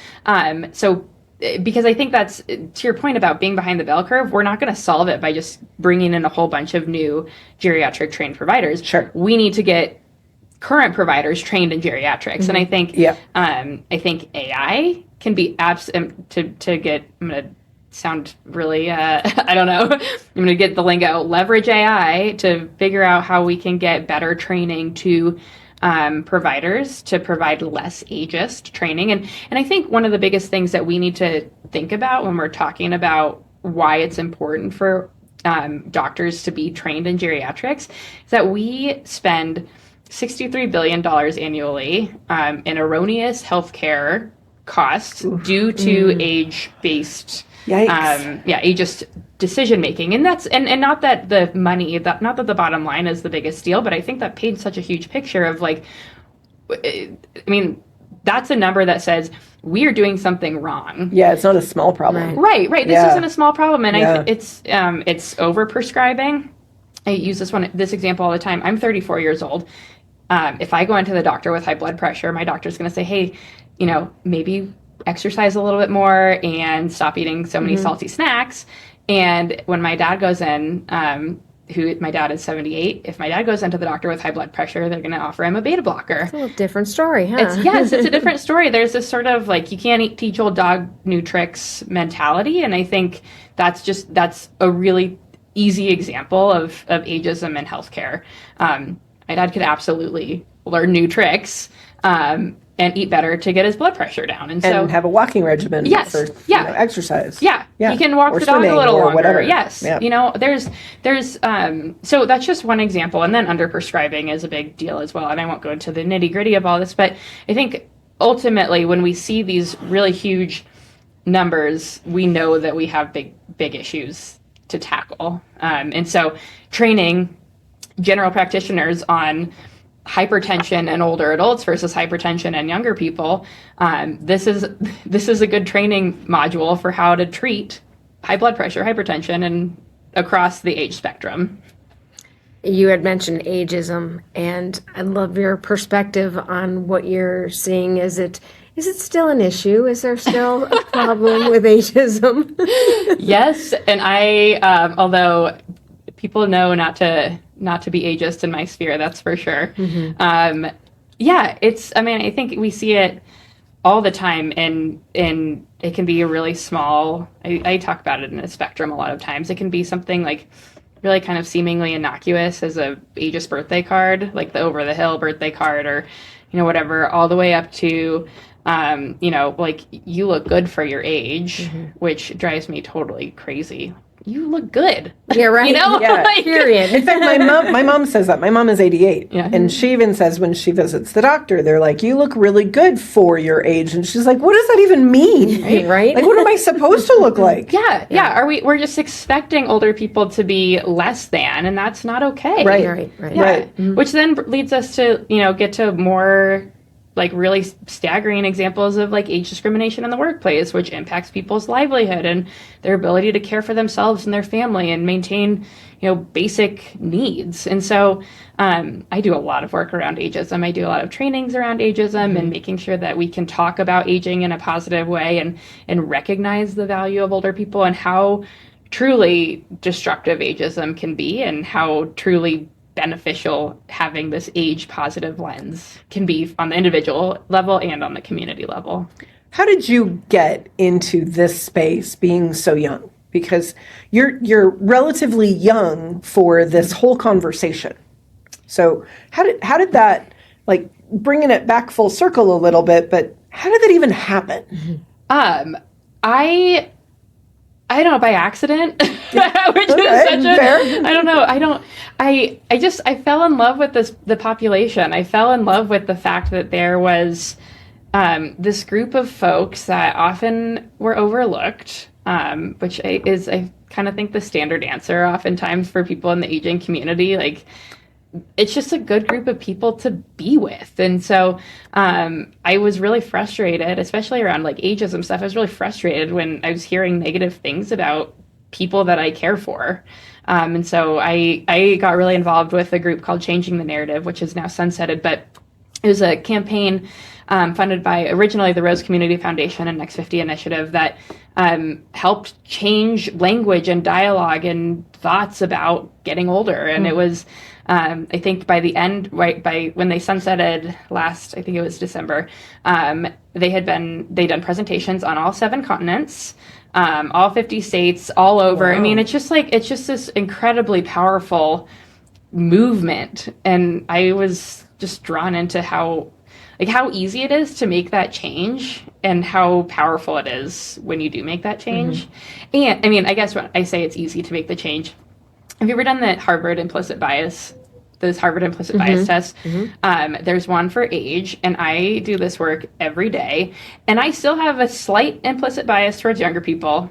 Because I think that's, to your point about being behind the bell curve, we're not going to solve it by just bringing in a whole bunch of new geriatric trained providers. Sure. We need to get current providers trained in geriatrics. And I think, I think AI can be I'm going to sound really, I don't know, I'm going to get the lingo, leverage AI to figure out how we can get better training to providers to provide less ageist training. And I think one of the biggest things that we need to think about when we're talking about why it's important for doctors to be trained in geriatrics is that we spend $63 billion annually in erroneous healthcare costs due to age-based ageist decision making. And that's and not that the money, not that the bottom line is the biggest deal, but I think that paints such a huge picture of like, I mean, that's a number that says we are doing something wrong. Yeah, it's not a small problem. Right. This isn't a small problem, and it's overprescribing. I use this example all the time. I'm 34 years old. If I go into the doctor with high blood pressure, my doctor's going to say, hey, maybe exercise a little bit more and stop eating so many salty snacks. And when my dad goes in, my dad is 78, if my dad goes into the doctor with high blood pressure, they're going to offer him a beta blocker. It's a little different story, huh? It's a different story. There's this sort of like, you can't teach old dog new tricks mentality. And I think that's a really easy example of ageism in healthcare. My dad could absolutely learn new tricks and eat better to get his blood pressure down. And have a walking regimen for exercise. Yeah. He can walk the dog a little longer. Whatever. Yes. Yeah. There's so that's just one example. And then underprescribing is a big deal as well. And I won't go into the nitty gritty of all this, but I think ultimately when we see these really huge numbers, we know that we have big issues to tackle. And so training general practitioners on hypertension and older adults versus hypertension and younger people, this is a good training module for how to treat high blood pressure, hypertension, and across the age spectrum. You had mentioned ageism, and I love your perspective on what you're seeing. Is it still an issue? Is there still a problem with ageism? Yes, and I, although people know not to be ageist in my sphere, that's for sure. I think we see it all the time, and it can be a really small, I talk about it in a spectrum a lot of times. It can be something like really kind of seemingly innocuous as a ageist birthday card, like the over the hill birthday card, or whatever, all the way up to like, you look good for your age, which drives me totally crazy. You look good. Yeah, right. Yeah. Period. In fact, my mom says that. My mom is 88. Yeah. And she even says when she visits the doctor, they're like, you look really good for your age. And she's like, what does that even mean? Right. Like, what am I supposed to look like? Yeah. We're just expecting older people to be less than, and that's not okay. Right. Yeah. Which then leads us to, get to more like really staggering examples of like age discrimination in the workplace, which impacts people's livelihood and their ability to care for themselves and their family and maintain, basic needs. And so I do a lot of work around ageism. I do a lot of trainings around ageism and making sure that we can talk about aging in a positive way and recognize the value of older people and how truly destructive ageism can be and how truly beneficial having this age positive lens can be on the individual level and on the community level. How did you get into this space being so young? Because you're relatively young for this whole conversation. So how did that, like, bringing it back full circle a little bit, but how did that even happen? I don't know, by accident, which is such fair. I don't know. I fell in love with the population. I fell in love with the fact that there was this group of folks that often were overlooked, which I kind of think the standard answer oftentimes for people in the aging community. Like, it's just a good group of people to be with. And so I was really frustrated, especially around like ageism stuff. I was really frustrated when I was hearing negative things about people that I care for. And so I got really involved with a group called Changing the Narrative, which is now sunsetted, but it was a campaign funded by originally the Rose Community Foundation and Next 50 Initiative that helped change language and dialogue and thoughts about getting older. And it was, I think by the end, right, by when they sunsetted last, I think it was December, they'd done presentations on all 7 continents, all 50 states, all over. Wow. I mean, it's just this incredibly powerful movement. And I was just drawn into how easy it is to make that change and how powerful it is when you do make that change. And I mean, I guess when I say it's easy to make the change, have you ever done the Harvard implicit bias, those Harvard implicit bias tests? There's one for age, and I do this work every day, and I still have a slight implicit bias towards younger people.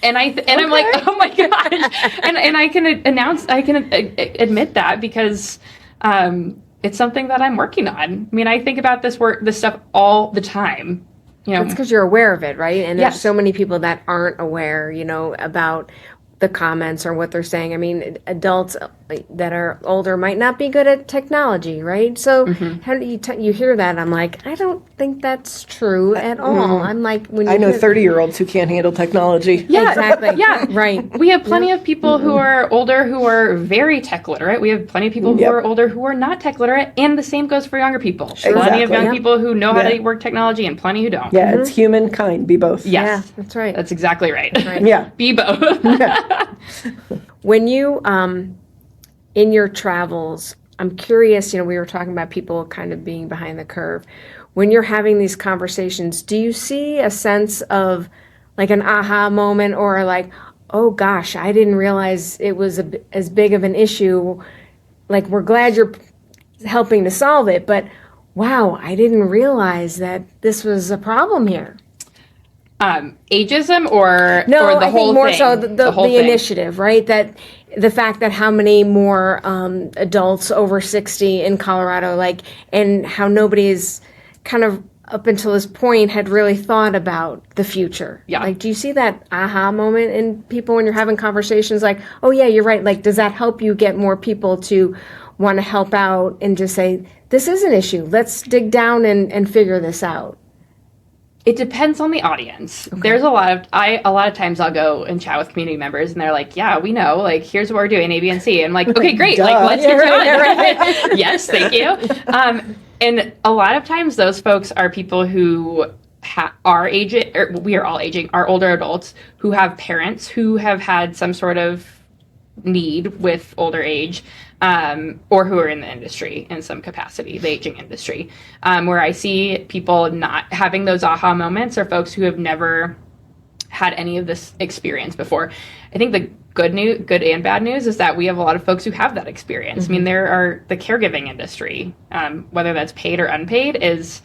And I'm like, oh my gosh. and I can admit that because it's something that I'm working on. I mean, I think about this stuff all the time. You know, it's because you're aware of it, right? And yes. There's so many people that aren't aware, about the comments or what they're saying. I mean, adults that are older might not be good at technology, right? So how do you hear that? I'm like, I don't think that's true at all. I'm like, when you I know 30-year-olds who can't handle technology. Yeah, exactly. Yeah, right. We have plenty of people who are older who are very tech literate. We have plenty of people who are older who are not tech literate, and the same goes for younger people. Sure. Plenty of young Exactly. people who know how to work technology, and plenty who don't. Yeah, it's humankind. Be both. Yes, Yeah, that's right. That's exactly right. Yeah. Be both. When you, in your travels, I'm curious, we were talking about people kind of being behind the curve. When you're having these conversations, do you see a sense of like an aha moment or like, oh gosh, I didn't realize it was as big of an issue. Like, we're glad you're helping to solve it, but wow, I didn't realize that this was a problem here. Ageism or no, or the I whole think more thing? so the whole thing. initiative, right? That the fact that how many more adults over 60 in Colorado, and how nobody's kind of up until this point had really thought about the future. Yeah. Like, do you see that aha moment in people when you're having conversations like, oh yeah, you're right. Like, does that help you get more people to want to help out and just say, this is an issue. Let's dig down and figure this out? It depends on the audience. Okay. There's a lot of times I'll go and chat with community members and they're like, yeah, we know, like, here's what we're doing, A, B, and C. I'm like, okay, great. Duh. Like, let's get on. Yes, thank you. And a lot of times those folks are people who are aging, or we are all aging, are older adults who have parents who have had some sort of need with older age, or who are in the industry in some capacity, the aging industry, where I see people not having those aha moments are folks who have never had any of this experience before. I think the good and bad news is that we have a lot of folks who have that experience. I mean, there are the caregiving industry, whether that's paid or unpaid, is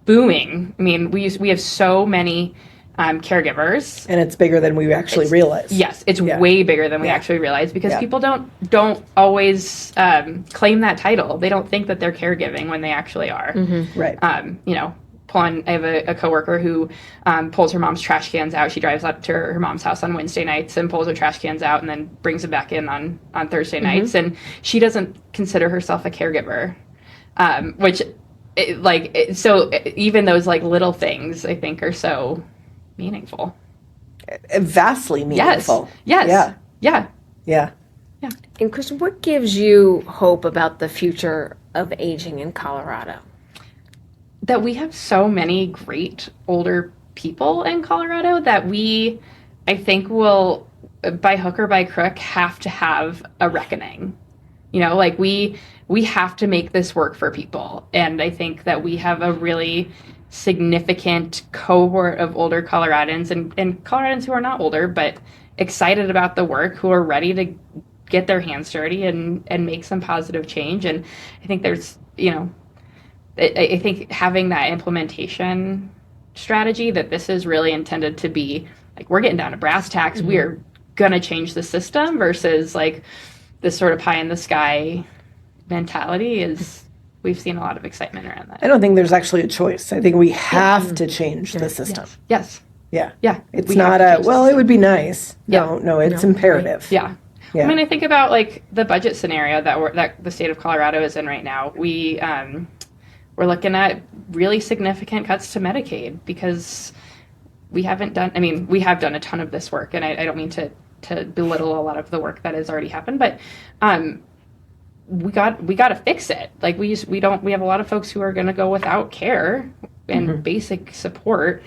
booming. I mean, we have so many caregivers, and it's bigger than we actually realize. Yes, it's way bigger than we actually realize because people don't always claim that title. They don't think that they're caregiving when they actually are. Right. I have a coworker who pulls her mom's trash cans out. She drives up to her mom's house on Wednesday nights and pulls her trash cans out and then brings them back in on Thursday nights. And she doesn't consider herself a caregiver, so even those like little things I think are so meaningful. Vastly meaningful. Yes. Yeah. And Kristine, what gives you hope about the future of aging in Colorado? That we have so many great older people in Colorado that we, I think, will, by hook or by crook, have to have a reckoning. Like we have to make this work for people. And I think that we have a really significant cohort of older Coloradans and Coloradans who are not older, but excited about the work, who are ready to get their hands dirty and make some positive change. And I think there's, I think having that implementation strategy that this is really intended to be, like, we're getting down to brass tacks, we're going to change the system versus like this sort of pie in the sky mentality is, we've seen a lot of excitement around that. I don't think there's actually a choice. I think we have to change the system. Yes. Yeah. Yeah. It's we not have to change it would be nice. Yeah. No, it's imperative. Yeah. Yeah. I mean, I think about like the budget scenario that the state of Colorado is in right now. We're looking at really significant cuts to Medicaid because we have done a ton of this work, and I don't mean to belittle a lot of the work that has already happened, but we got to fix it. Like we have a lot of folks who are going to go without care and basic support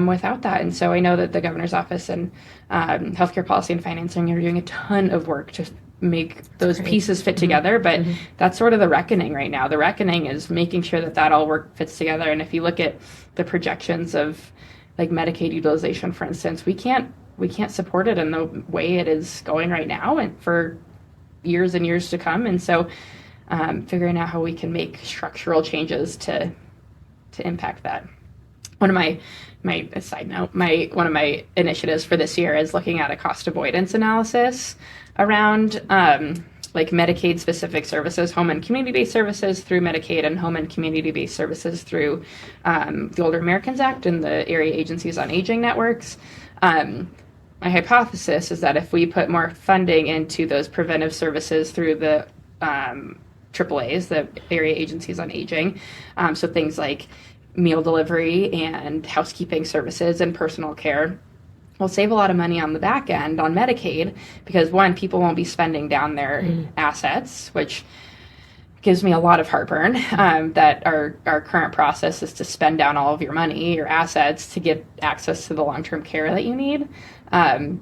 without that. And so I know that the governor's office and healthcare policy and financing are doing a ton of work to make those pieces fit together. But that's sort of the reckoning right now. The reckoning is making sure that all work fits together. And if you look at the projections of like Medicaid utilization, for instance, we can't support it in the way it is going right now and for years and years to come. And so figuring out how we can make structural changes to impact that. One of my side note, one of my initiatives for this year is looking at a cost avoidance analysis around like Medicaid specific services, home and community-based services through Medicaid, and home and community-based services through the Older Americans Act and the area agencies on aging networks. My hypothesis is that if we put more funding into those preventive services through the AAAs, the area agencies on aging, so things like meal delivery and housekeeping services and personal care, we'll save a lot of money on the back end on Medicaid because, one, people won't be spending down their assets, which gives me a lot of heartburn that our current process is to spend down all of your money, your assets, to get access to the long-term care that you need. And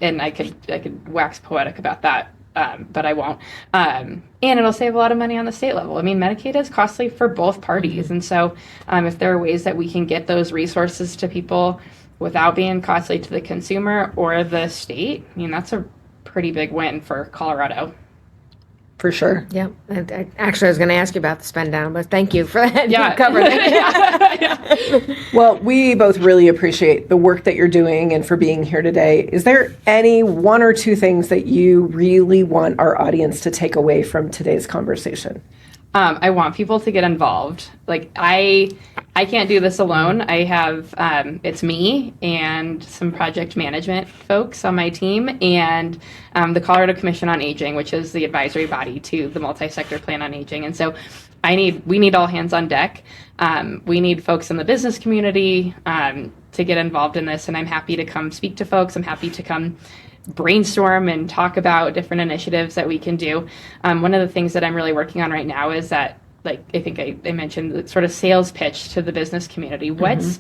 I could wax poetic about that, but I won't. And it'll save a lot of money on the state level. I mean, Medicaid is costly for both parties. And so if there are ways that we can get those resources to people without being costly to the consumer or the state, I mean, that's a pretty big win for Colorado. For sure. Yeah. Actually, I was going to ask you about the spend down, but thank you for that. Yeah. You covered it. Well, we both really appreciate the work that you're doing and for being here today. Is there any one or two things that you really want our audience to take away from today's conversation? I want people to get involved. Like I can't do this alone. I have, it's me and some project management folks on my team and the Colorado Commission on Aging, which is the advisory body to the multi-sector plan on aging. And so we need all hands on deck. We need folks in the business community to get involved in this. And I'm happy to come speak to folks. I'm happy to come brainstorm and talk about different initiatives that we can do. One of the things that I'm really working on right now is that, like, I think I mentioned the sort of sales pitch to the business community. What's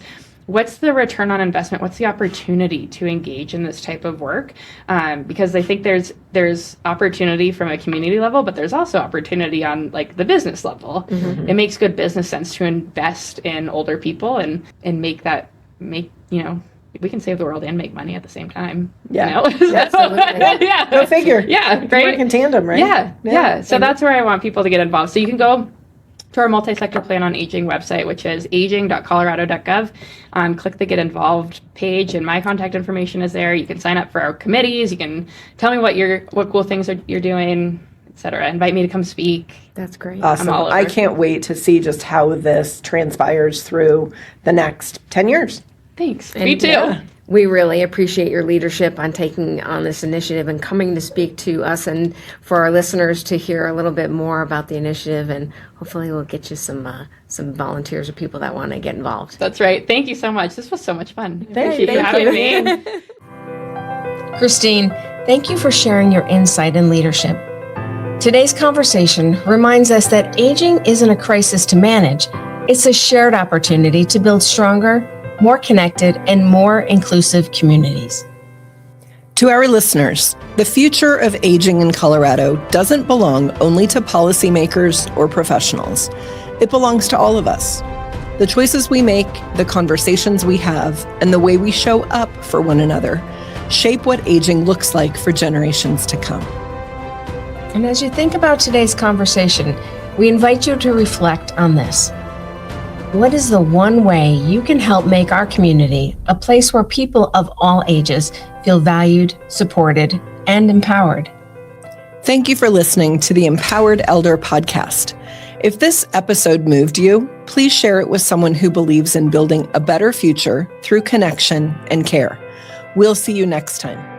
the return on investment? What's the opportunity to engage in this type of work? Because I think there's opportunity from a community level, but there's also opportunity on like the business level. It makes good business sense to invest in older people and we can save the world and make money at the same time. Yeah. Yeah. Go figure. Yeah. Right. Work in tandem, right? Yeah. So that's where I want people to get involved. So you can go to our multi-sector plan on aging website, which is aging.colorado.gov. Click the Get Involved page, and my contact information is there. You can sign up for our committees. You can tell me what cool things you're doing, etc. Invite me to come speak. That's great. Awesome. I can't wait to see just how this transpires through the next 10 years. Thanks. And me too. yeah, we really appreciate your leadership on taking on this initiative and coming to speak to us and for our listeners to hear a little bit more about the initiative, and hopefully we'll get you some volunteers or people that want to get involved. That's right. Thank you so much. This was so much fun. Thank Appreciate you having me. Kristine, thank you for sharing your insight and leadership. Today's conversation reminds us that aging isn't a crisis to manage. It's a shared opportunity to build stronger, more connected, and more inclusive communities. To our listeners, the future of aging in Colorado doesn't belong only to policymakers or professionals. It belongs to all of us. The choices we make, the conversations we have, and the way we show up for one another shape what aging looks like for generations to come. And as you think about today's conversation, we invite you to reflect on this. What is the one way you can help make our community a place where people of all ages feel valued, supported, and empowered? Thank you for listening to the Empowered Elder podcast. If this episode moved you, please share it with someone who believes in building a better future through connection and care. We'll see you next time.